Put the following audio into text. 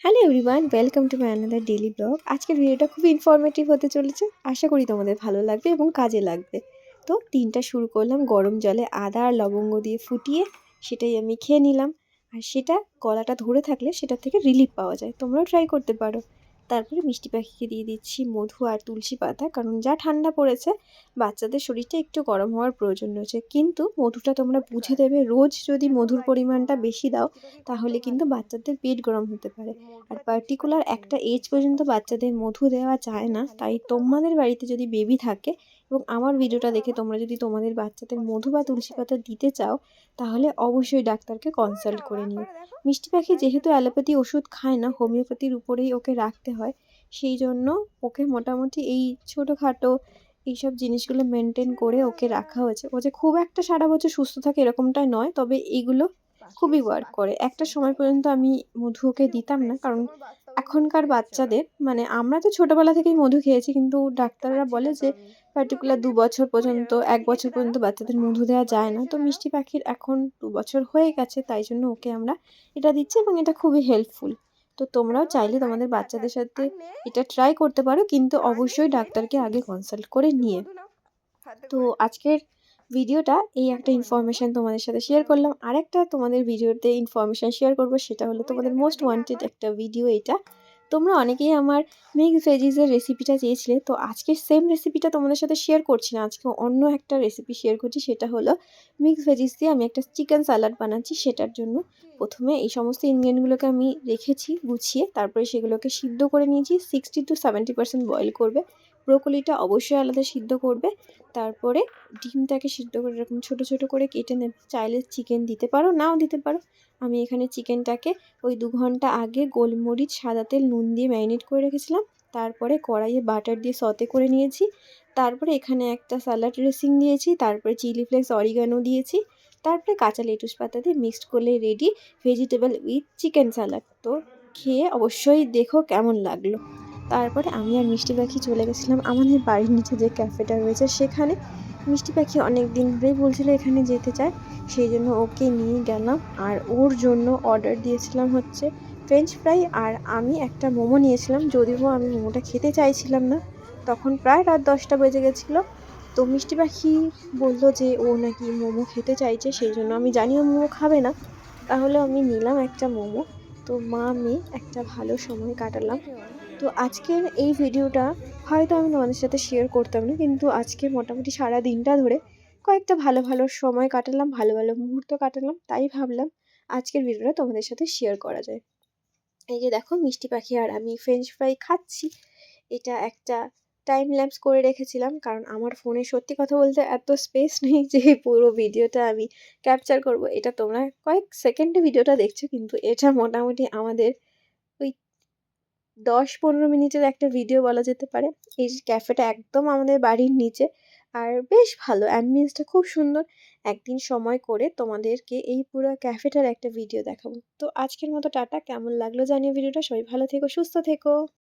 Hello everyone, welcome to my another daily blog. আজকের ভিডিওটা খুব ইনফরমেটিভ হতে চলেছে। আশা করি তোমাদের ভালো লাগবে এবং কাজে লাগবে। তো দিনটা শুরু করলাম গরম জলে আদা আর লবঙ্গ দিয়ে ফুটিয়ে, সেটাই আমি খেয়ে নিলাম। আর সেটা গলাটা ধরে থাকলে সেটা থেকে রিলিফ পাওয়া যায়, তোমরাও ট্রাই করতে পারো। তারপরে মিষ্টি পাখিকে দিয়ে দিচ্ছি মধু আর তুলসী পাতা, কারণ যা ঠান্ডা পড়েছে বাচ্চাদের শরীরটা একটু গরম হওয়ার প্রয়োজন রয়েছে। কিন্তু মধুটা তোমরা বুঝে দেবে, রোজ যদি মধুর পরিমাণটা বেশি দাও তাহলে কিন্তু বাচ্চাদের পেট গরম হতে পারে। আর পার্টিকুলার একটা এজ পর্যন্ত বাচ্চাদের মধু দেওয়া যায় না। তাই তোমাদের বাড়িতে যদি বেবি থাকে এবং আমার ভিডিওটা দেখে তোমরা যদি তোমাদের বাচ্চাদের মধু বা তুলসী পাতা দিতে চাও, তাহলে অবশ্যই ডাক্তারকে কনসাল্ট করে নিও। মিষ্টি পাখি যেহেতু অ্যালোপ্যাথি ওষুধ খায় না, হোমিওপ্যাথির উপরেই ওকে রাখতে হয়, সেই জন্য ওকে মোটামুটি এই ছোটোখাটো এইসব জিনিসগুলো মেনটেন করে ওকে রাখা হয়েছে। ও যে খুব একটা সারা বছর সুস্থ থাকে এরকমটাই নয়, তবে এইগুলো খুবই ওয়ার্ক করে। একটা সময় পর্যন্ত আমি মধু ওকে দিতাম না, কারণ এখনকার বাচ্চাদের মানে আমরা তো ছোটোবেলা থেকেই মধু খেয়েছি, কিন্তু ডাক্তাররা বলে যে পার্টিকুলার ২ বছর পর্যন্ত ১ বছর পর্যন্ত বাচ্চাদের মধু দেওয়া যায় না। তো মিষ্টি পাখির এখন ২ বছর হয়ে গেছে, তাই জন্য ওকে আমরা এটা দিচ্ছি এবং এটা খুবই হেল্পফুল। তো তোমরাও চাইলে তোমাদের বাচ্চাদের সাথে এটা ট্রাই করতে পারো, কিন্তু অবশ্যই ডাক্তারকে আগে কনসাল্ট করে নিয়ে। তো আজকের ভিডিওটা এই একটা ইনফরমেশান তোমাদের সাথে শেয়ার করলাম। আরেকটা তোমাদের ভিডিওতে ইনফরমেশান শেয়ার করব, সেটা হলো তোমাদের মোস্ট ওয়ান্টেড একটা ভিডিও এটা। তোমরা অনেকেই আমার মিক্সড ভেজিসের রেসিপিটা চেয়েছিলে, তো আজকে সেম রেসিপিটা তোমাদের সাথে শেয়ার করছি না, আজকে অন্য একটা রেসিপি শেয়ার করছি। সেটা হলো মিক্সড ভেজিস দিয়ে আমি একটা চিকেন স্যালাড বানাচ্ছি। সেটার জন্য প্রথমে এই সমস্ত ইনগ্রেডিয়েন্টগুলোকে আমি রেখেছি গুছিয়ে, তারপরে সেগুলোকে সিদ্ধ করে নিয়েছি। 60 to 70% বয়েল করবে। ব্রোকলিটা অবশ্যই আলাদা সিদ্ধ করবে। তারপরে ডিমটাকে সিদ্ধ করে এরকম ছোটো ছোটো করে কেটে নেবে। চাইলে চিকেন দিতে পারো, নাও দিতে পারো। আমি এখানে চিকেনটাকে ওই 2 ঘন্টা আগে গোলমরিচ, সাদা তেল, নুন দিয়ে ম্যারিনেট করে রেখেছিলাম। তারপরে কড়াইয়ে বাটার দিয়ে সতে করে নিয়েছি। তারপরে এখানে একটা স্যালাড ড্রেসিং দিয়েছি, তারপরে চিলি ফ্লেক্স, অরিগানো দিয়েছি। তারপরে কাঁচা লেটুস পাতা দিয়ে মিক্সড করলে ready vegetable with chicken salad. তো খেয়ে অবশ্যই দেখো কেমন লাগলো। তারপরে আমি আর মিষ্টি পাখি চলে গেছিলাম আমাদের বাড়ির নিচে যে ক্যাফেটা রয়েছে সেখানে। মিষ্টি পাখি অনেক দিন ধরেই বলছিল এখানে যেতে চায়, সেই জন্য ওকে নিয়ে গেলাম। আর ওর জন্য অর্ডার দিয়েছিলাম হচ্ছে ফ্রেঞ্চ ফ্রাই, আর আমি একটা মোমো নিয়েছিলাম। যদিও আমি মোমোটা খেতে চাইছিলাম না, তখন প্রায় রাত 10টা বেজে গেছিলো। তো মিষ্টি পাখি বলল যে ও নাকি মোমো খেতে চাইছে, সেই জন্য আমি জানি ও মোমো খাবে না, তাহলে আমি নিলাম একটা মোমো। তো মা মেয়ে একটা ভালো সময় কাটালাম। তো আজকের এই ভিডিওটা হয়তো আমি তোমাদের সাথে শেয়ার করতাম না, কিন্তু আজকে মোটামুটি সারা দিনটা ধরে কয়েকটা ভালো ভালো সময় কাটালাম, ভালো ভালো মুহূর্ত কাটালাম, তাই ভাবলাম আজকের ভিডিওটা তোমাদের সাথে শেয়ার করা যায়। এই যে দেখো মিষ্টি পাখি আর আমি ফ্রেঞ্চ ফ্রাই খাচ্ছি। এটা একটা টাইম ল্যাপস করে রেখেছিলাম, কারণ আমার ফোনে সত্যি কথা বলতে এত স্পেস নেই যে পুরো ভিডিওটা আমি ক্যাপচার করব। এটা তোমরা কয়েক সেকেন্ডে ভিডিওটা দেখছো, কিন্তু এটা মোটামুটি আমাদের ওই 10-15 মিনিটের একটা ভিডিও বলা যেতে পারে। এই ক্যাফেটা একদম আমাদের বাড়ির নিচে, আর বেশ ভালো, অ্যাম্বিয়েন্সটা খুব সুন্দর। একদিন সময় করে তোমাদেরকে এই পুরো ক্যাফেটার একটা ভিডিও দেখাবো। তো আজকের মতো টাটা। কেমন লাগলো জানিও ভিডিওটা। সবাই ভালো থেকো, সুস্থ থেকো।